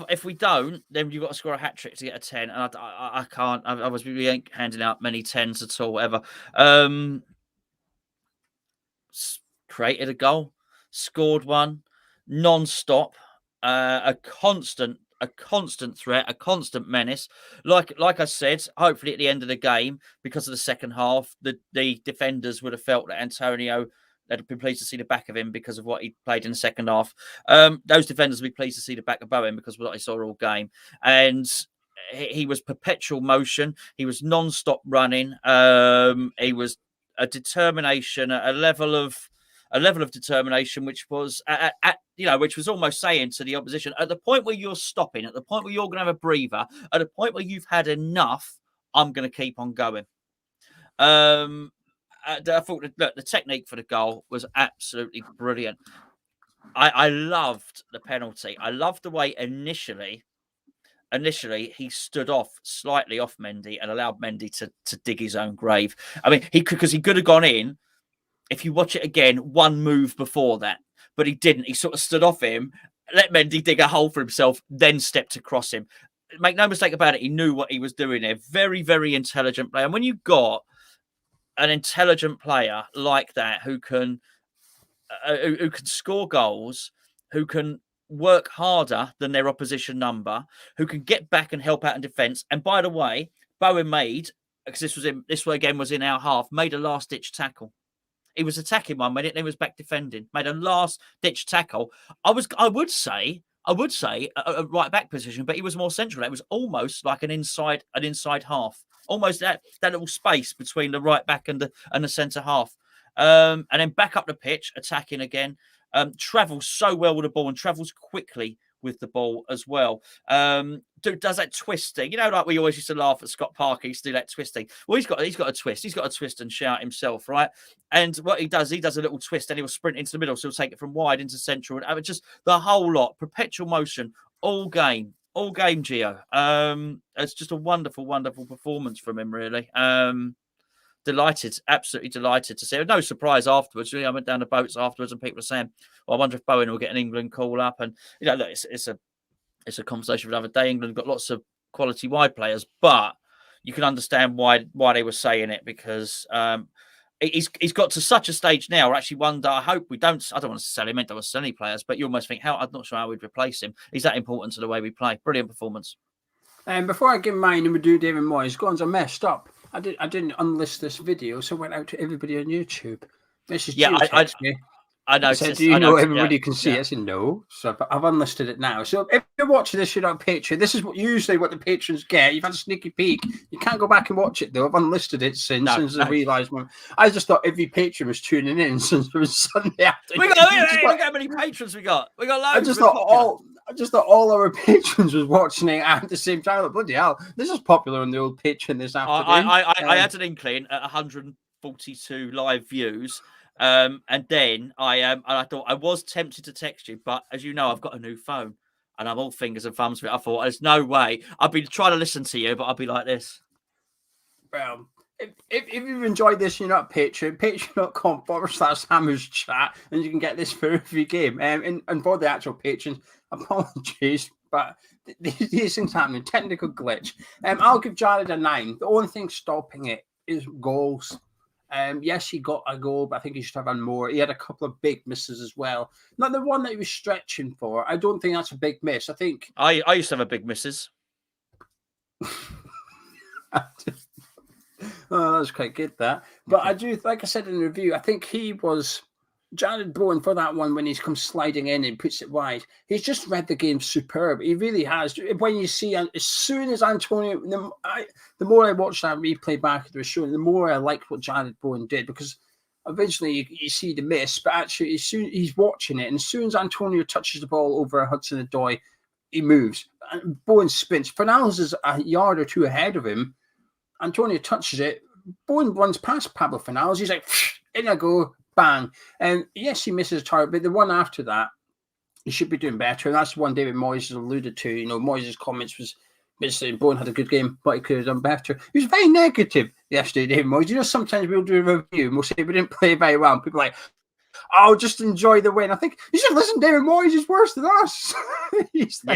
if we don't, then you've got to score a hat-trick to get a 10. And I can't. We ain't handing out many 10s at all, ever. Created a goal. Scored one. Non-stop. A constant threat, a constant menace. Like I said, hopefully at the end of the game, because of the second half, the defenders would have felt that Antonio, they'd have been pleased to see the back of him because of what he played in the second half. Those defenders would be pleased to see the back of Bowen because of what I saw all game. And he was perpetual motion. He was non-stop running. He was a determination, a level of determination, which was which was almost saying to the opposition, at the point where you're stopping, at the point where you're going to have a breather, at the point where you've had enough, I'm going to keep on going. I thought the technique for the goal was absolutely brilliant. I loved the penalty. I loved the way initially he stood off slightly off Mendy and allowed Mendy to dig his own grave. I mean, he could have gone in. If you watch it again, one move before that, but he didn't. He sort of stood off him let Mendy dig a hole for himself, then stepped across him. Make no mistake about it, he knew what he was doing there. Very, very intelligent player. And when you've got an intelligent player like that who can score goals, who can work harder than their opposition number, who can get back and help out in defence. And by the way, Bowen made, because this again was in our half, made a last ditch tackle. He was attacking 1 minute, then he was back defending. Made a last ditch tackle. I would say a right back position, but he was more central. It was almost like an inside half, almost that little space between the right back and the centre half. And then back up the pitch, attacking again. Travels so well with the ball and travels quickly with the ball as well. Does that twisting, like we always used to laugh at Scott Parker, he used to do that twisting. Well, he's got a twist. He's got a twist and shout himself, right? And what he does a little twist and he will sprint into the middle. So he'll take it from wide into central and just the whole lot, perpetual motion, all game, Gio. It's just a wonderful, wonderful performance from him, really. Delighted, absolutely delighted to see it. No surprise afterwards. I went down the boats afterwards and people were saying, well, I wonder if Bowen will get an England call up. And, look, it's a conversation for another day. England got lots of quality wide players, but you can understand why they were saying it because he's got to such a stage now where actually one day I hope I don't want to sell him, I don't want to sell any players, but you almost think, I'm not sure how we'd replace him. He's that important to the way we play. Brilliant performance. And before I give mine and we do David Moyes, Gordon's I messed up. I didn't unlist this video, so I went out to everybody on YouTube. Mrs. Yeah, I know. Said, do you know everybody can see it? I said, no. So I've unlisted it now. So if you're watching this, you're not a patron. This is usually what the patrons get. You've had a sneaky peek. You can't go back and watch it, though. I've unlisted it since I realised. I just thought every patron was tuning in since it was Sunday afternoon. Look how many patrons we got. We got loads. I just thought all our patrons was watching it at the same time. Like, bloody hell, this is popular on the old Patreon this afternoon. I had an inkling at 142 live views. And then I thought I was tempted to text you, but as you know, I've got a new phone and I'm all fingers and thumbs with it. I thought there's no way. I've been trying to listen to you, but I'll be like this. Well, if you've enjoyed this, you're not Patreon, patreon.com/Hammers Chat, and you can get this for every game. And for the actual patrons, apologies, but these things happen. Technical glitch. I'll give Jared a 9. The only thing stopping it is goals. Yes, he got a goal, but I think he should have had more. He had a couple of big misses as well. Not the one that he was stretching for. I don't think that's a big miss. I think I used to have a big misses. Oh, that's quite good, that. But I do, like I said in the review, I think he was Jared Bowen for that one when he's come sliding in and puts it wide. He's just read the game superb. He really has. When you see, as soon as Antonio, the more I watched that replay back of the show, the more I liked what Jared Bowen did, because eventually you see the miss, but actually as soon he's watching it, and as soon as Antonio touches the ball over Hudson-Odoi, he moves. And Bowen spins. Fornals is a yard or two ahead of him. Antonio touches it. Bowen runs past Pablo Fornals. He's like, in I go, bang. And yes, he misses a target, but the one after that, he should be doing better. And that's the one David Moyes has alluded to. Moyes' comments was basically Bowen had a good game, but he could have done better. He was very negative yesterday, David Moyes. Sometimes we'll do a review and we'll say we didn't play very well. And people are like, oh, just enjoy the win. I think you should listen. David Moyes is worse than us. Absolutely.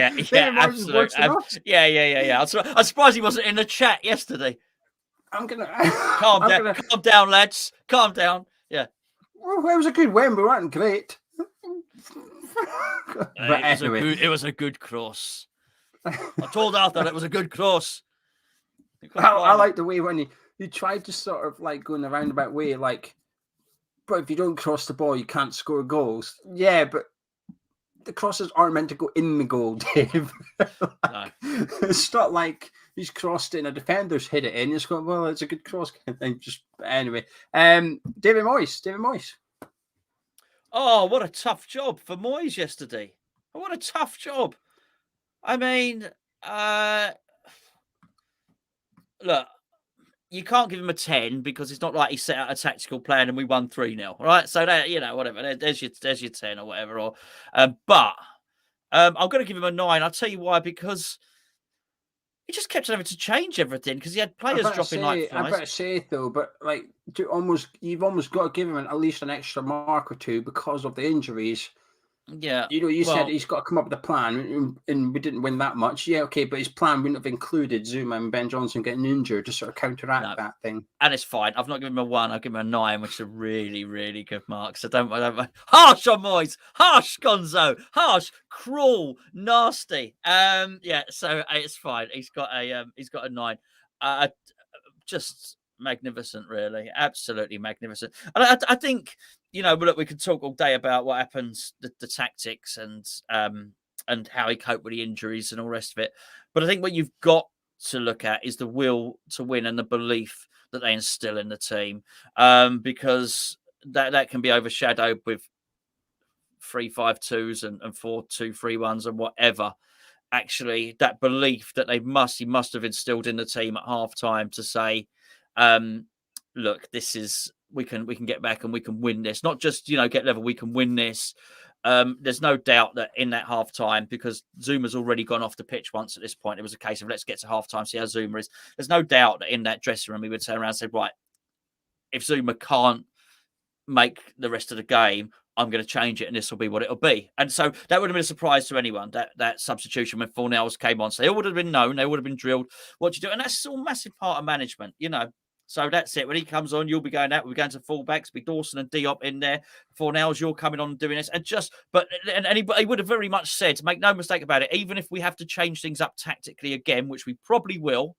Yeah. I'm surprised he wasn't in the chat yesterday. I'm gonna calm down, lads. Calm down. Yeah. Well, it was a good win. We weren't great. It was a good cross. I told Arthur it was a good cross. I like the way when he tried to sort of like go in a roundabout way, like, but if you don't cross the ball, you can't score goals. Yeah, but the crosses aren't meant to go in the goal, Dave. No. It's not like he's crossed it and a defender's hit it in. It's going, well, it's a good cross. Anyway, David Moyes. Oh, what a tough job for Moyes yesterday. What a tough job. I mean, look, you can't give him a 10 because it's not like he set out a tactical plan and we won 3-0, right? So that, whatever. There's your 10 or whatever. But I'm going to give him a 9. I'll tell you why, because he just kept having to change everything because he had players dropping like flies. I better say though, but like you've almost got to give him at least an extra mark or two because of the injuries. Yeah. You said Well, he's got to come up with a plan, and we didn't win that much. Yeah, okay, but his plan wouldn't have included Zuma and Ben Johnson getting injured to sort of counteract no. that thing. And it's fine. I've not given him a 1. I've given him a 9, which is a really, really good mark. So don't harsh on Moyes, harsh Gonzo, harsh, cruel, nasty. Yeah. So it's fine. He's got a 9. Just magnificent, really, absolutely magnificent. And I think look, we could talk all day about what happens, the tactics, and how he coped with the injuries and all the rest of it. But I think what you've got to look at is the will to win and the belief that they instill in the team, because that can be overshadowed with 3-5-2s and 4-2-3-1s and whatever. Actually, that belief that he must have instilled in the team at half time to say, look, this is we can get back and we can win this. Not just get level, we can win this. There's no doubt that in that half time, because Zuma's already gone off the pitch once at this point, it was a case of let's get to half time, see how Zuma is. There's no doubt that in that dressing room he would turn around and say, right, if Zuma can't make the rest of the game, I'm going to change it and this will be what it'll be. And so that would have been a surprise to anyone, that substitution when Fornells came on. So they all would have been known, they would have been drilled what you do. And that's all a massive part of management, So that's it. When he comes on, you'll be going out. We're going to fullbacks, be Dawson and Diop in there. Fornells, you're coming on and doing this. And he would have very much said, make no mistake about it, even if we have to change things up tactically again, which we probably will,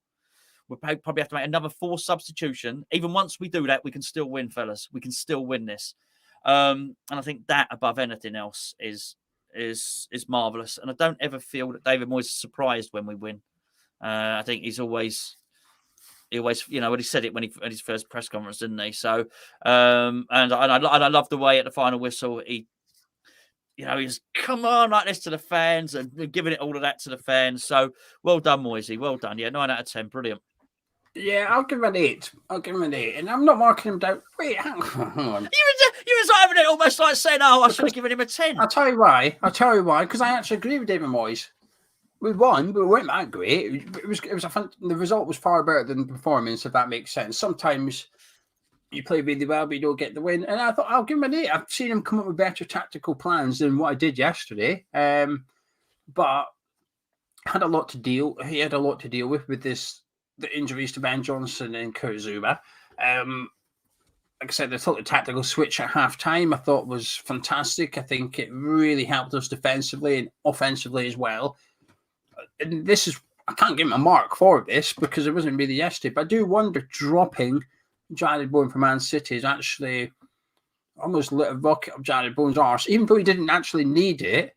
we'll probably have to make another 4 substitution. Even once we do that, we can still win, fellas. We can still win this. And I think that above anything else is marvelous. And I don't ever feel that David Moyes is surprised when we win. I think he always, when he said it at his first press conference, didn't he? So, and I love the way at the final whistle he's come on like this to the fans and giving it all of that to the fans. So well done, Moisey. Well done. Yeah, 9 out of 10. Brilliant. Yeah, I'll give him an 8. And I'm not marking him down. Wait, hang on. You was having it almost like saying, "Oh, I should have given him a 10." I'll tell you why. Because I actually agree with David Moyes. We won, but we weren't that great. The result was far better than the performance, if that makes sense. Sometimes you play really well, but you don't get the win. And I thought I'll give him an 8. I've seen him come up with better tactical plans than what I did yesterday. But had a lot to deal. He had a lot to deal with the injuries to Ben Johnson and Kurt Zuma. Like I said, the tactical switch at half time I thought was fantastic. I think it really helped us defensively and offensively as well. And I can't give him a mark for this because it wasn't really yesterday, but I do wonder dropping Jarrod Bowen for Man City is actually almost lit a rocket up Jarrod Bowen's arse, even though he didn't actually need it.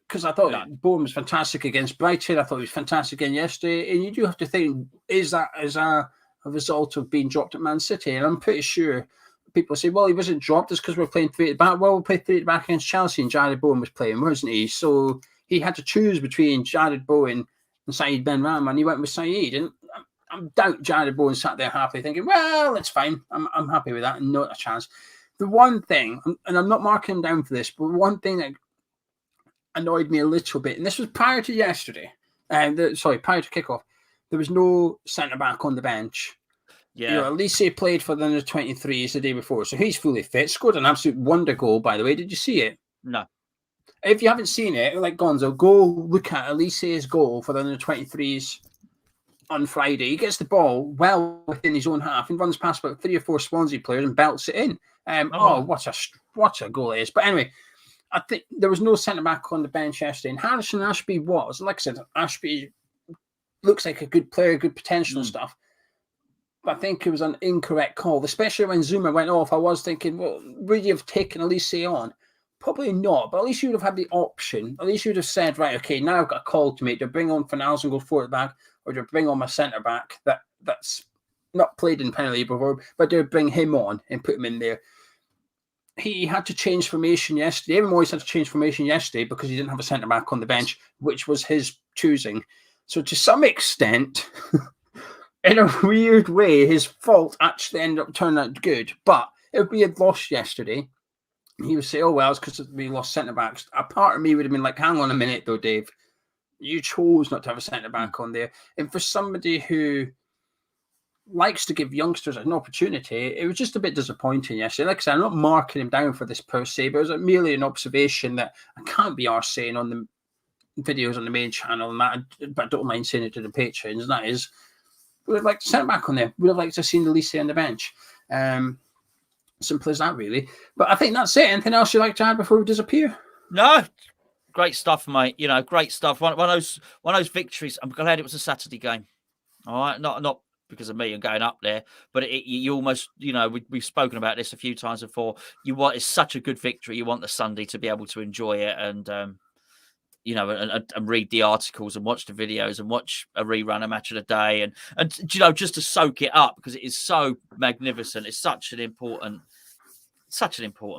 Because I thought Bowen was fantastic against Brighton. I thought he was fantastic again yesterday. And you do have to think, is that as a result of being dropped at Man City? And I'm pretty sure people say, well, he wasn't dropped just because we're playing 3 at the back. Well, we played 3 at the back against Chelsea and Jarrod Bowen was playing, wasn't he? So he had to choose between Jarrod Bowen and Saeed Benrahma, and he went with Saeed. And I doubt Jarrod Bowen sat there happily thinking, well, it's fine. I'm happy with that and not a chance. The one thing, and I'm not marking him down for this, but one thing that annoyed me a little bit, and this was prior to yesterday, prior to kickoff, there was no centre-back on the bench. Yeah. Elise played for the under-23s the day before, so he's fully fit, scored an absolute wonder goal, by the way. Did you see it? No. If you haven't seen it, like Gonzo, go look at Elise's goal for the under-23s on Friday. He gets the ball well within his own half and runs past about 3 or 4 Swansea players and belts it in. What a goal it is. But anyway, I think there was no centre-back on the bench yesterday. And Harrison Ashby was. Like I said, Ashby looks like a good player, good potential and stuff. But I think it was an incorrect call, especially when Zuma went off. I was thinking, well, would you have taken Elise on? Probably not, but at least you would have had the option. At least you would have said, right, okay, now I've got a call to make. Do I bring on Fornells and go 4 at the back, or do I bring on my centre-back that's not played in Premier League before, but do I bring him on and put him in there? He had to change formation yesterday. Even Moyes had to change formation yesterday because he didn't have a centre-back on the bench, which was his choosing. So to some extent, in a weird way, his fault actually ended up turning out good. But if we had lost yesterday, he would say, oh, well, it's because we lost centre-backs. A part of me would have been like, hang on a minute, though, Dave. You chose not to have a centre-back on there. And for somebody who likes to give youngsters an opportunity. It was just a bit disappointing yesterday. Like I said, I'm not marking him down for this per se, but it was merely an observation that I can't be arsed saying on the videos on the main channel, and that, but I don't mind saying it to the patrons, and that is, we would like to send it back on there. We would have liked to have seen Elise on the bench. Simple as that, really. But I think that's it. Anything else you'd like to add before we disappear? No, great stuff, mate. You know, great stuff. One of those victories. I'm glad it was a Saturday game. All right, not because of me and going up there, but you almost, you know, we've spoken about this a few times before. It's such a good victory. You want the Sunday to be able to enjoy it and you know, and read the articles and watch the videos and watch a rerun of Match of the Day and you know, just to soak it up because it is so magnificent. It's such an important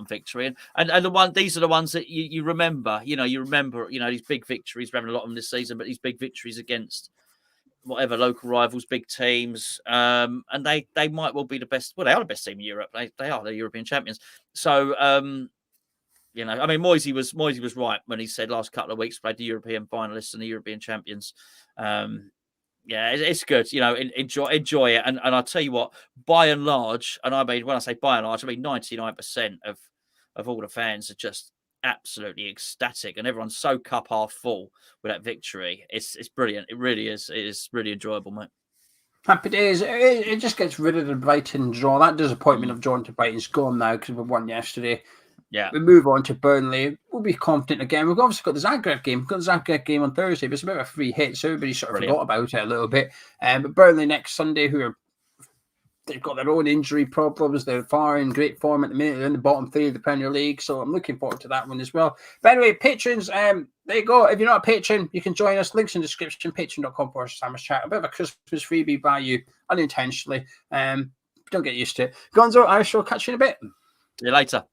victory, and these are the ones that you remember. You know, these big victories. We're having a lot of them this season, but these big victories against whatever local rivals, big teams, and they might well be the best. Well, they are the best team in Europe. They are the European champions. So you know, I mean, Moisey was right when he said last couple of weeks played the European finalists and the European champions. Yeah, it's good. You know, enjoy it. And I'll tell you what, by and large, and I mean, when I say by and large, I mean 99% of all the fans are just absolutely ecstatic, and everyone's so cup half full with that victory. It's brilliant. It really is. It is really enjoyable, mate. Happy days. It just gets rid of the Brighton draw. That disappointment of drawing to Brighton's gone now because we won yesterday. Yeah. We move on to Burnley. We'll be confident again. We've obviously got the Zagreb game. We've got the Zagreb game on Thursday, but it's a bit of a free hit, so everybody sort of forgot about it a little bit. But Burnley next Sunday, they've got their own injury problems. They're far in great form at the minute. They're in the bottom three of the Premier League, so I'm looking forward to that one as well. But anyway, patrons, there you go. If you're not a patron, you can join us. Links in the description, patreon.com/SammersChat. A bit of a Christmas freebie by you, unintentionally. Don't get used to it. Gonzo, I shall catch you in a bit. See you later.